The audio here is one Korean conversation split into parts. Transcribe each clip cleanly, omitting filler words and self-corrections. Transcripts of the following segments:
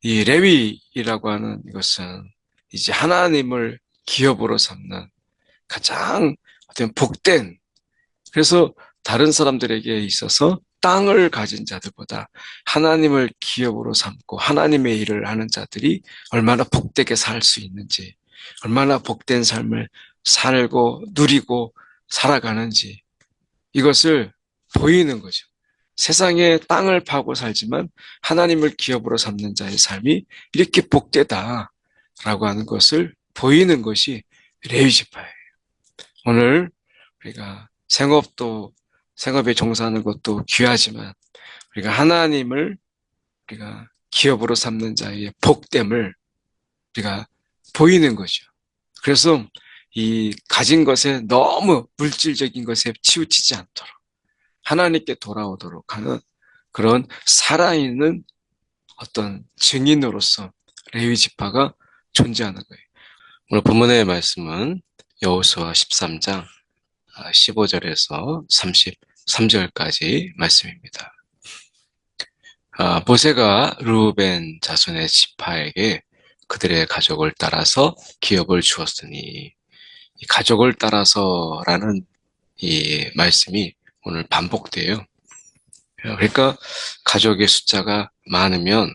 이 레위라고 하는 이것은 이제 하나님을 기업으로 삼는 가장 어떤 복된, 그래서 다른 사람들에게 있어서 땅을 가진 자들보다 하나님을 기업으로 삼고 하나님의 일을 하는 자들이 얼마나 복되게 살 수 있는지, 얼마나 복된 삶을 살고 누리고 살아가는지, 이것을 보이는 거죠. 세상에 땅을 파고 살지만 하나님을 기업으로 삼는 자의 삶이 이렇게 복되다라고 하는 것을 보이는 것이 레위지파예요. 오늘 우리가 생업에 종사하는 것도 귀하지만 우리가 하나님을 우리가 기업으로 삼는 자의 복됨을 우리가 보이는 거죠. 그래서 이 가진 것에 너무 물질적인 것에 치우치지 않도록 하나님께 돌아오도록 하는 그런 살아있는 어떤 증인으로서 레위 지파가 존재하는 거예요. 오늘 본문의 말씀은 여호수아 13장 15절에서 33절까지 말씀입니다. 모세가 르우벤 자손의 지파에게 그들의 가족을 따라서 기업을 주었으니, 이 가족을 따라서라는 이 말씀이 오늘 반복돼요. 그러니까 가족의 숫자가 많으면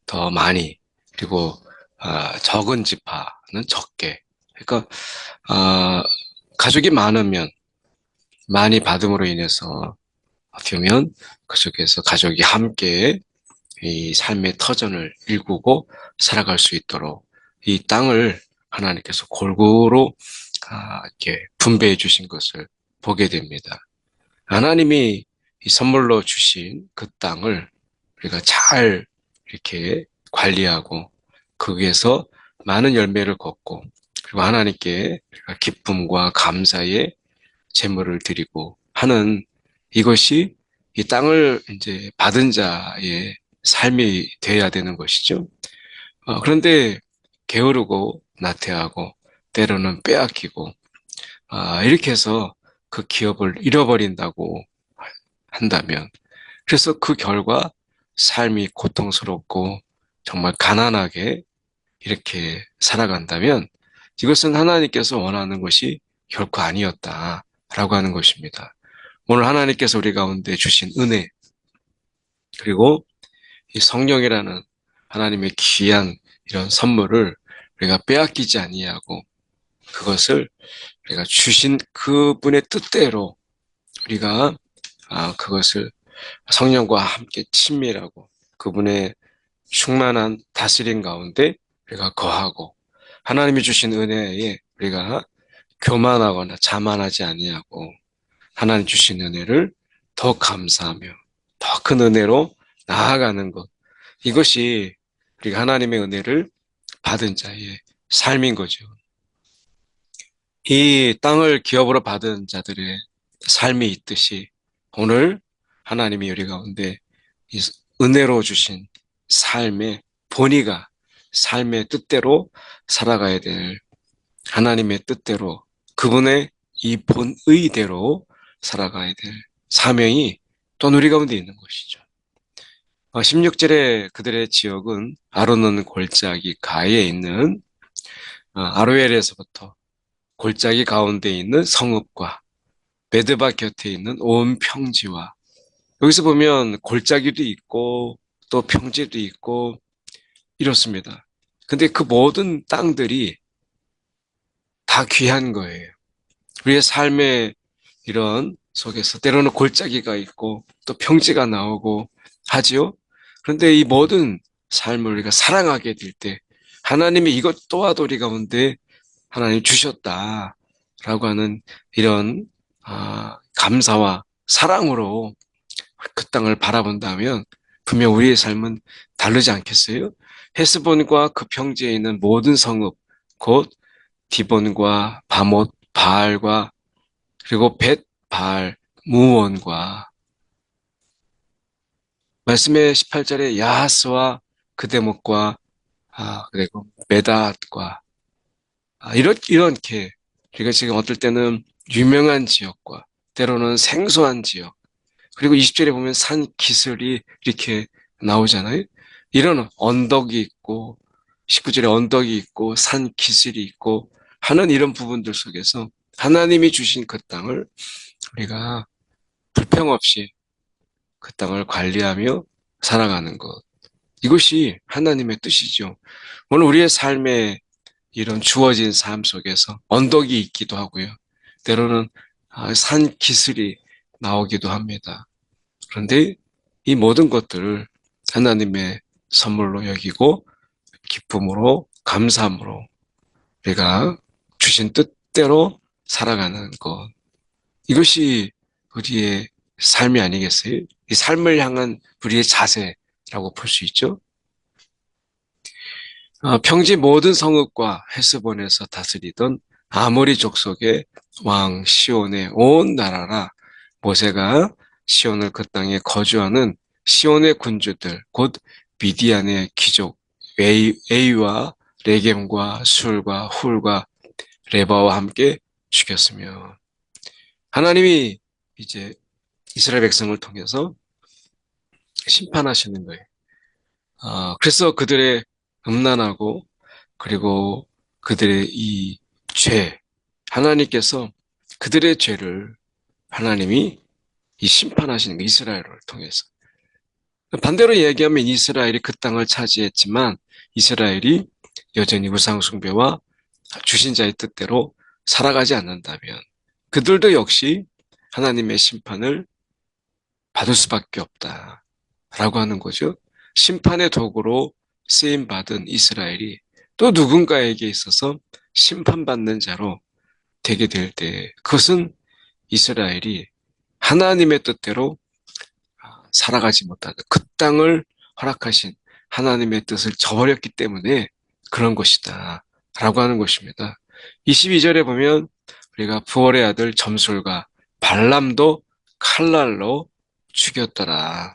더 많이, 그리고 적은 지파는 적게. 그러니까 가족이 많으면 많이 받음으로 인해서 어떻게 보면 그 속에서 가족이 함께 이 삶의 터전을 일구고 살아갈 수 있도록 이 땅을 하나님께서 골고루 이렇게 분배해 주신 것을 보게 됩니다. 하나님이 이 선물로 주신 그 땅을 우리가 잘 이렇게 관리하고 거기에서 많은 열매를 걷고, 그리고 하나님께 기쁨과 감사의 제물을 드리고 하는, 이것이 이 땅을 이제 받은 자의 삶이 되어야 되는 것이죠. 그런데 게으르고 나태하고 때로는 빼앗기고 이렇게 해서 그 기업을 잃어버린다고 한다면, 그래서 그 결과 삶이 고통스럽고 정말 가난하게 이렇게 살아간다면 이것은 하나님께서 원하는 것이 결코 아니었다라고 하는 것입니다. 오늘 하나님께서 우리 가운데 주신 은혜, 그리고 이 성령이라는 하나님의 귀한 이런 선물을 우리가 빼앗기지 아니하고, 그것을 우리가 주신 그분의 뜻대로 우리가 그것을 성령과 함께 친밀하고 그분의 충만한 다스림 가운데 우리가 거하고, 하나님이 주신 은혜에 우리가 교만하거나 자만하지 아니하고 하나님 주신 은혜를 더 감사하며 더 큰 은혜로 나아가는 것, 이것이 우리가 하나님의 은혜를 받은 자의 삶인 거죠. 이 땅을 기업으로 받은 자들의 삶이 있듯이 오늘 하나님이 우리 가운데 이 은혜로 주신 삶의 본의가 삶의 뜻대로 살아가야 될, 하나님의 뜻대로 그분의 이 본의대로 살아가야 될 사명이 또 우리 가운데 있는 것이죠. 16절에 그들의 지역은 아르논 골짜기 가에 있는 아로엘에서부터 골짜기 가운데 있는 성읍과 메드바 곁에 있는 온 평지와, 여기서 보면 골짜기도 있고 또 평지도 있고 이렇습니다. 근데 그 모든 땅들이 다 귀한 거예요. 우리의 삶의 이런 속에서 때로는 골짜기가 있고 또 평지가 나오고 하지요. 그런데 이 모든 삶을 우리가 사랑하게 될 때 하나님이 이것 또한 우리 가운데 하나님 주셨다라고 하는 이런 감사와 사랑으로 그 땅을 바라본다면 분명 우리의 삶은 다르지 않겠어요? 헤스본과 그 평지에 있는 모든 성읍, 곧 디본과 바못, 바알과 그리고 벳, 바알, 무원과, 말씀의 18절에 야하스와 그대목과 그리고 메다앗과 이렇게 우리가 지금 어떨 때는 유명한 지역과 때로는 생소한 지역, 그리고 20절에 보면 산 기슭이 이렇게 나오잖아요. 이런 언덕이 있고 19절에 언덕이 있고 산 기슭이 있고 하는 이런 부분들 속에서 하나님이 주신 그 땅을 우리가 불평 없이 그 땅을 관리하며 살아가는 것. 이것이 하나님의 뜻이죠. 오늘 우리의 삶에 이런 주어진 삶 속에서 언덕이 있기도 하고요. 때로는 산 기슭이 나오기도 합니다. 그런데 이 모든 것들을 하나님의 선물로 여기고 기쁨으로 감사함으로 우리가 주신 뜻대로 살아가는 것. 이것이 우리의 삶이 아니겠어요? 이 삶을 향한 우리의 자세라고 볼 수 있죠. 평지 모든 성읍과 헤스본에서 다스리던 아모리 족속의 왕 시온의 온 나라라 모세가 시온을 그 땅에 거주하는 시온의 군주들 곧 미디안의 귀족 에이와 레겜과 술과 훌과 레바와 함께 죽였으며 하나님이 이제 이스라엘 백성을 통해서 심판하시는 거예요. 그래서 그들의 음란하고 그리고 그들의 이 죄, 하나님께서 그들의 죄를 하나님이 이 심판하시는 거 이스라엘을 통해서. 반대로 얘기하면 이스라엘이 그 땅을 차지했지만 이스라엘이 여전히 우상 숭배와 주신 자의 뜻대로 살아가지 않는다면 그들도 역시 하나님의 심판을 받을 수밖에 없다라고 하는 거죠. 심판의 도구로 쓰임받은 이스라엘이 또 누군가에게 있어서 심판받는 자로 되게 될 때 그것은 이스라엘이 하나님의 뜻대로 살아가지 못하는 그 땅을 허락하신 하나님의 뜻을 저버렸기 때문에 그런 것이다 라고 하는 것입니다. 22절에 보면 우리가 부월의 아들 점술과 발람도 칼날로 죽였더라.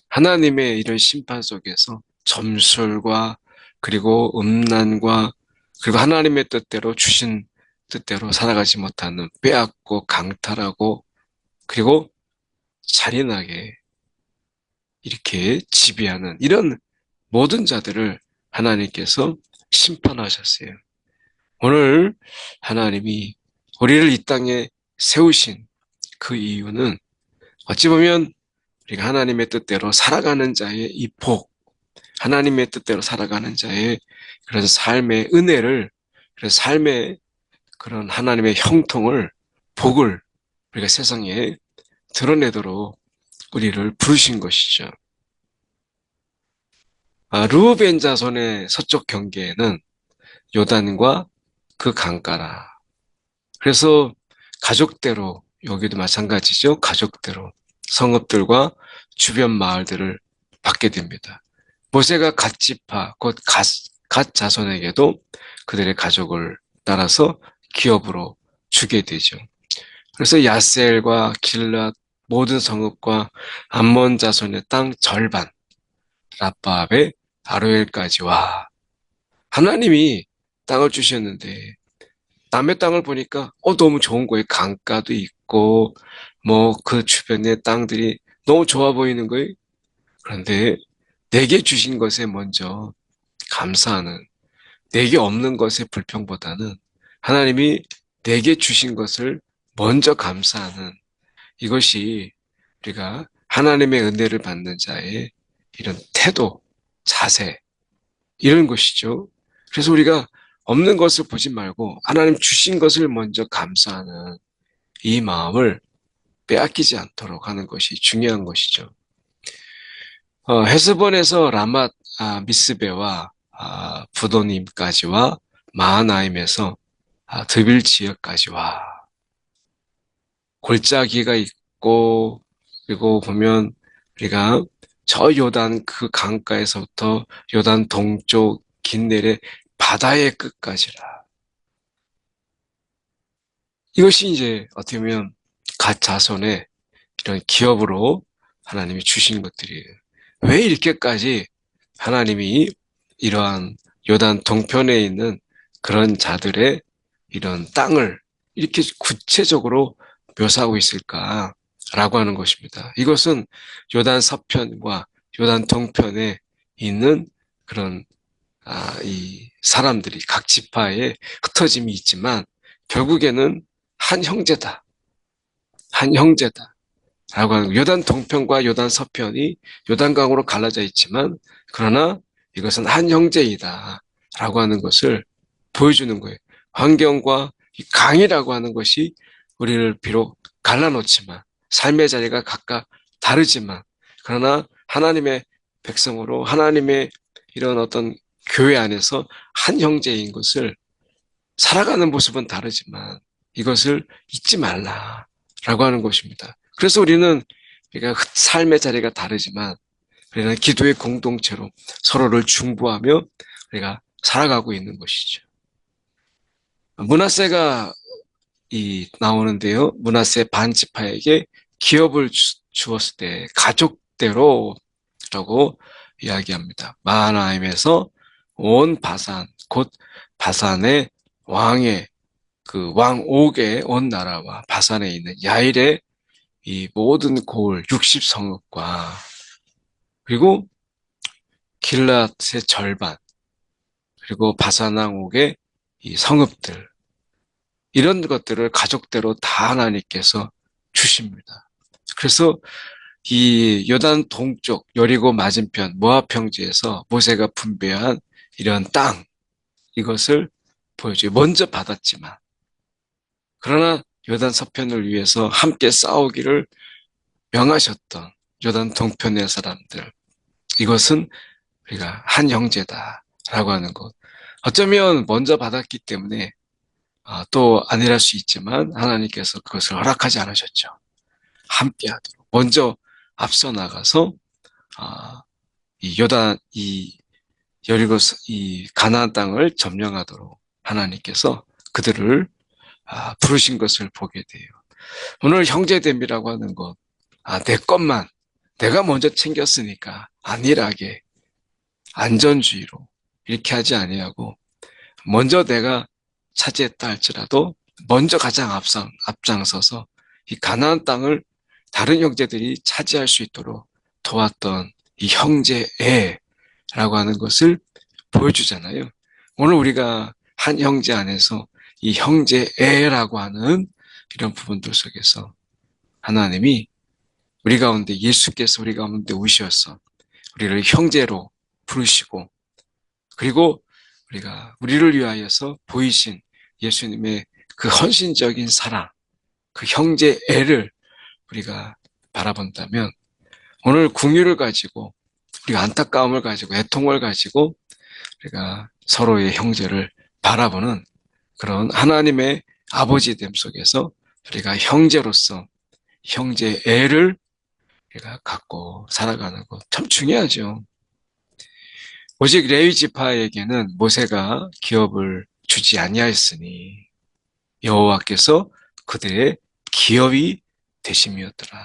하나님의 이런 심판 속에서 점술과 그리고 음란과 그리고 하나님의 뜻대로 주신 뜻대로 살아가지 못하는 빼앗고 강탈하고 그리고 잔인하게 이렇게 지배하는 이런 모든 자들을 하나님께서 심판하셨어요. 오늘 하나님이 우리를 이 땅에 세우신 그 이유는 어찌 보면 우리가 하나님의 뜻대로 살아가는 자의 이 복, 하나님의 뜻대로 살아가는 자의 그런 삶의 은혜를, 그런 삶의 그런 하나님의 형통을, 복을 우리가 세상에 드러내도록 우리를 부르신 것이죠. 르우벤 자손의 서쪽 경계에는 요단과 그 강가라. 그래서 가족대로, 여기도 마찬가지죠. 가족대로 성읍들과 주변 마을들을 받게 됩니다. 모세가 갓 지파, 곧 갓 자손에게도 그들의 가족을 따라서 기업으로 주게 되죠. 그래서 야셀과 길랏 모든 성읍과 암몬 자손의 땅 절반, 라빠압의 아로엘까지와 하나님이 땅을 주셨는데 남의 땅을 보니까 너무 좋은 거예요. 강가도 있고 뭐 그 주변의 땅들이 너무 좋아 보이는 거예요. 그런데 내게 주신 것에 먼저 감사하는, 내게 없는 것의 불평보다는 하나님이 내게 주신 것을 먼저 감사하는 이것이 우리가 하나님의 은혜를 받는 자의 이런 태도, 자세 이런 것이죠. 그래서 우리가 없는 것을 보지 말고 하나님 주신 것을 먼저 감사하는 이 마음을 빼앗기지 않도록 하는 것이 중요한 것이죠. 헤스본에서 라맛 미스베와 부도님까지와 마하나임에서 드빌 지역까지와 골짜기가 있고 그리고 보면 우리가 저 요단 그 강가에서부터 요단 동쪽 긴 내래 바다의 끝까지라. 이것이 이제 어떻게 보면 갓 자손의 이런 기업으로 하나님이 주신 것들이에요. 왜 이렇게까지 하나님이 이러한 요단 동편에 있는 그런 자들의 이런 땅을 이렇게 구체적으로 묘사하고 있을까라고 하는 것입니다. 이것은 요단 서편과 요단 동편의 있는 그런 이 사람들이 각 지파에 흩어짐이 있지만 결국에는 한 형제다. 한 형제다. 라고 하는 요단 동편과 요단 서편이 요단강으로 갈라져 있지만 그러나 이것은 한 형제이다. 라고 하는 것을 보여주는 거예요. 환경과 이 강이라고 하는 것이 우리를 비록 갈라놓지만 삶의 자리가 각각 다르지만 그러나 하나님의 백성으로 하나님의 이런 어떤 교회 안에서 한 형제인 것을 살아가는 모습은 다르지만 이것을 잊지 말라라고 하는 것입니다. 그래서 우리는 우리가 삶의 자리가 다르지만 우리는 기도의 공동체로 서로를 중보하며 우리가 살아가고 있는 것이죠. 므낫세가 나오는데요. 므낫세 반지파에게 기업을 주었을 때 가족대로라고 이야기합니다. 마하나임에서 온 바산, 곧 바산의 왕의 그 왕옥의 온 나라와 바산에 있는 야일의 이 모든 고을 60성읍과 그리고 길랏의 절반 그리고 바산 왕옥의 이 성읍들 이런 것들을 가족대로 다 하나님께서 주십니다. 그래서 이 요단 동쪽 여리고 맞은편 모압 평지에서 모세가 분배한 이런 땅 이것을 보여줘요. 먼저 받았지만 그러나 요단 서편을 위해서 함께 싸우기를 명하셨던 요단 동편의 사람들 이것은 우리가 한 형제다라고 하는 것. 어쩌면 먼저 받았기 때문에 또 아니랄 수 있지만 하나님께서 그것을 허락하지 않으셨죠. 함께하도록 먼저 앞서 나가서 이 요단 이 여리고 이 가나안 땅을 점령하도록 하나님께서 그들을 부르신 것을 보게 돼요. 오늘 형제됨이라고 하는 것, 내 것만 내가 먼저 챙겼으니까 안일하게 안전주의로 이렇게 하지 아니하고 먼저 내가 차지했다 할지라도 먼저 가장 앞장서서 이 가나안 땅을 다른 형제들이 차지할 수 있도록 도왔던 이 형제애라고 하는 것을 보여주잖아요. 오늘 우리가 한 형제 안에서 이 형제애라고 하는 이런 부분들 속에서 하나님이 우리 가운데 예수께서 우리 가운데 오셔서 우리를 형제로 부르시고 그리고 우리를 위하여서 보이신 예수님의 그 헌신적인 사랑, 그 형제애를 우리가 바라본다면 오늘 긍휼을 가지고 우리가 안타까움을 가지고 애통을 가지고 우리가 서로의 형제를 바라보는 그런 하나님의 아버지됨 속에서 우리가 형제로서 형제애를 우리가 갖고 살아가는 것 참 중요하죠. 오직 레위 지파에게는 모세가 기업을 주지 아니하였으니 여호와께서 그들의 기업이 되심이었더라.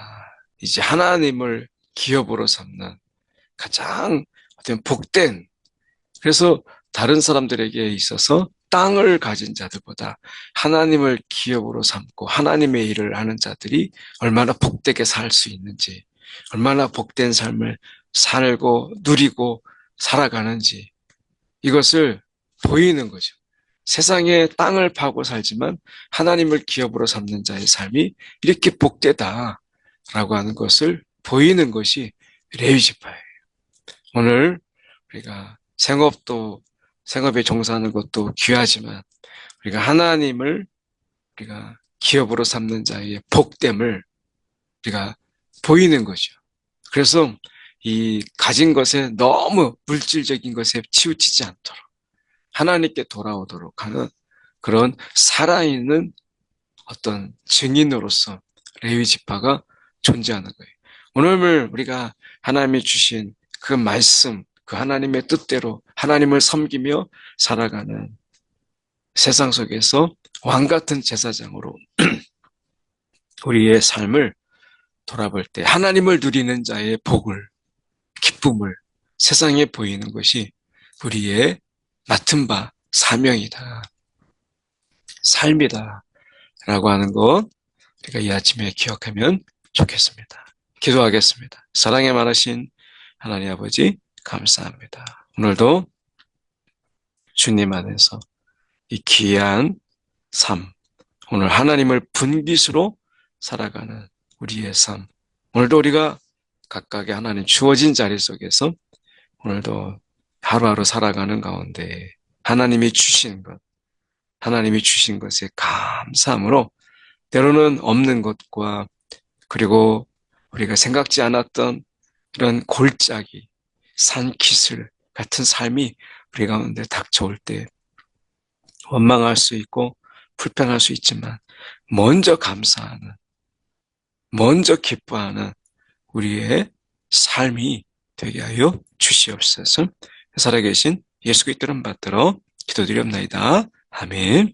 이제 하나님을 기업으로 삼는 가장 어떤 복된 그래서 다른 사람들에게 있어서 땅을 가진 자들보다 하나님을 기업으로 삼고 하나님의 일을 하는 자들이 얼마나 복되게 살 수 있는지 얼마나 복된 삶을 살고 누리고 살아가는지 이것을 보이는 거죠. 세상에 땅을 파고 살지만 하나님을 기업으로 삼는 자의 삶이 이렇게 복되다라고 하는 것을 보이는 것이 레위 지파예요. 오늘 우리가 생업에 종사하는 것도 귀하지만 우리가 하나님을 우리가 기업으로 삼는 자의 복됨을 우리가 보이는 거죠. 그래서 이 가진 것에 너무 물질적인 것에 치우치지 않도록 하나님께 돌아오도록 하는 그런 살아있는 어떤 증인으로서 레위 지파가 존재하는 거예요. 오늘 우리가 하나님이 주신 그 말씀, 그 하나님의 뜻대로 하나님을 섬기며 살아가는 세상 속에서 왕 같은 제사장으로 우리의 삶을 돌아볼 때 하나님을 누리는 자의 복을, 기쁨을 세상에 보이는 것이 우리의 맡은 바 사명이다. 삶이다. 라고 하는 것 우리가 이 아침에 기억하면 좋겠습니다. 기도하겠습니다. 사랑에 많으신 하나님 아버지 감사합니다. 오늘도 주님 안에서 이 귀한 삶, 오늘 하나님을 분깃으로 살아가는 우리의 삶, 오늘도 우리가 각각의 하나님 주어진 자리 속에서 오늘도 하루하루 살아가는 가운데 하나님이 주신 것, 하나님이 주신 것에 감사함으로 때로는 없는 것과 그리고 우리가 생각지 않았던 이런 골짜기, 산기슭 같은 삶이 우리 가운데 닥쳐올 때 원망할 수 있고 불평할 수 있지만 먼저 감사하는, 먼저 기뻐하는 우리의 삶이 되게 하여 주시옵소서. 살아계신 예수 그리스도를 받들어 기도드리옵나이다. 아멘.